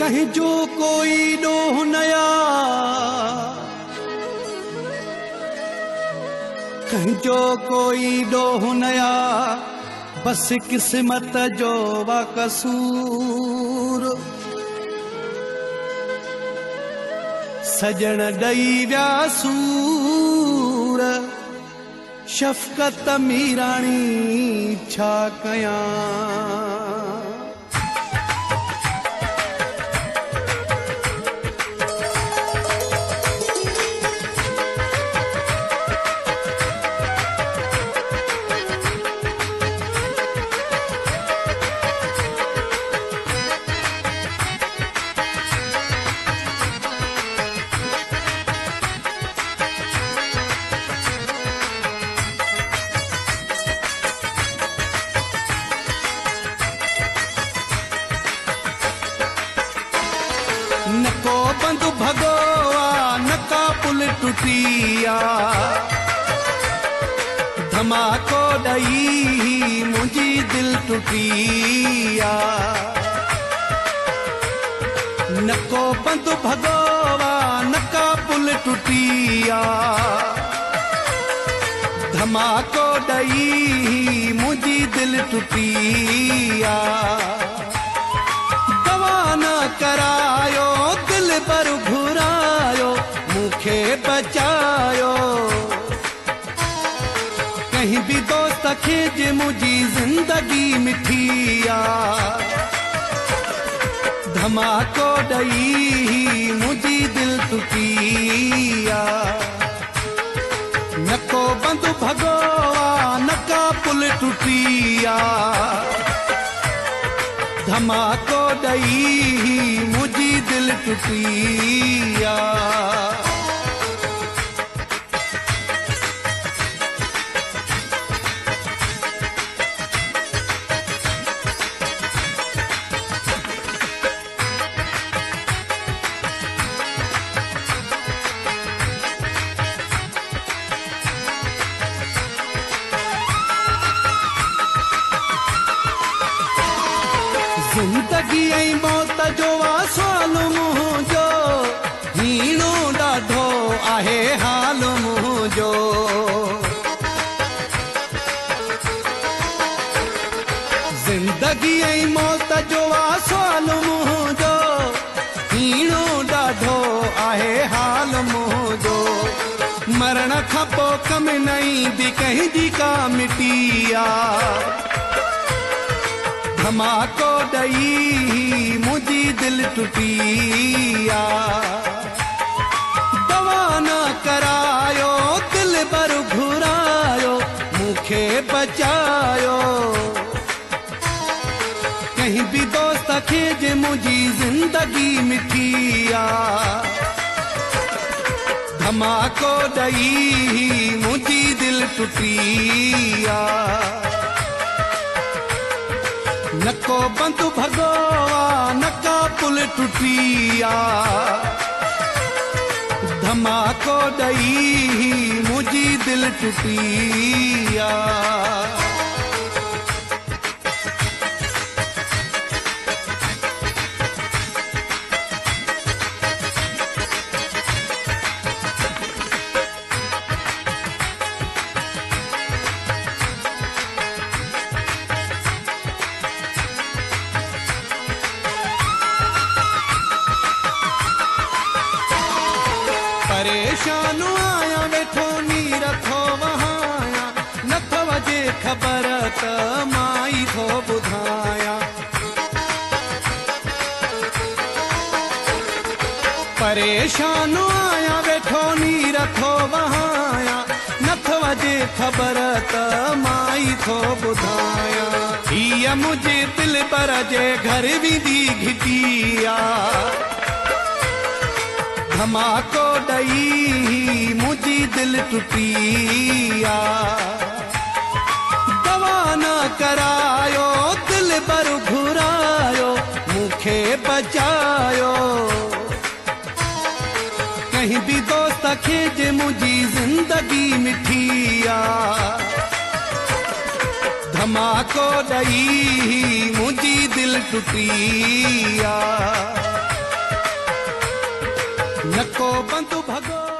कहीं जो कोई डोह नया, कहीं जो कोई डोह नया, बस किस्मत जो वा कसूर। सजण ॾई विया सूर, शफ़क़त मीराणी छा कयां। न को बंधु भगोआ, न का पुल टुटिया, धमाको ॾई मुंहिंजी दिल टुटिया। न को बंधु भगोआ, न का पुल टुटिया, धमाको ॾई मुंहिंजी दिल टुटिया। दवा न करायो, दिल पर घुरायो, मूंखे बचायो। कहीं भी दोस्त खे जे मुंहिंजी ज़िंदगी मिठिया, धमाको ॾई मुंहिंजी दिल टुटिया। न को बंधु भगोआ, न का पुल टुटिया, धमाको ॾई मुंहिंजी दिल टुटिया। ज़िंदगी ऐं मौत जो सुवाल मुंहिंजो, हीणो ॾाढो आहे हाल मुंहिंजो। ज़िंदगी ऐं मौत जो सुवाल मुंहिंजो, हीणो ॾाढो आहे हाल मुंहिंजो। मरण खां पोइ कम न ईंदी कंहिंजी का मिटिया, धमाको ॾई मुंहिंजी दिल टुटिया। दवा न करायो, दिल पर घुरायो, मूंखे बचायो। कहीं भी दोस्त खे जे मुंहिंजी ज़िंदगी मिठिया, धमाको ॾई मुंहिंजी दिल टुटिया। न को बंधु भगोआ, न का पुल टुटिया, धमाको ॾई मुंहिंजी दिल टुटिया। परेशान आया वेठो नीर थो वहाया, नथ वजे ख़बर त माई थो ॿुधाया। परेशान आया वेठो नीर थो वहाया, नथ वजे ख़बर त माई थो ॿुधाया। हीअ मुंहिंजे दिल पर जे घर वेंदी घिटिया, धमाको ॾई मुंहिंजी दिल टुटिया। दवा न करायो, दिल पर घुरायो, मूंखे बचायो। कहीं भी दोस्त खे जे मुंहिंजी ज़िंदगी मिठिया, धमाको ॾई मुंहिंजी दिल टुटिया। नको बंदु भगो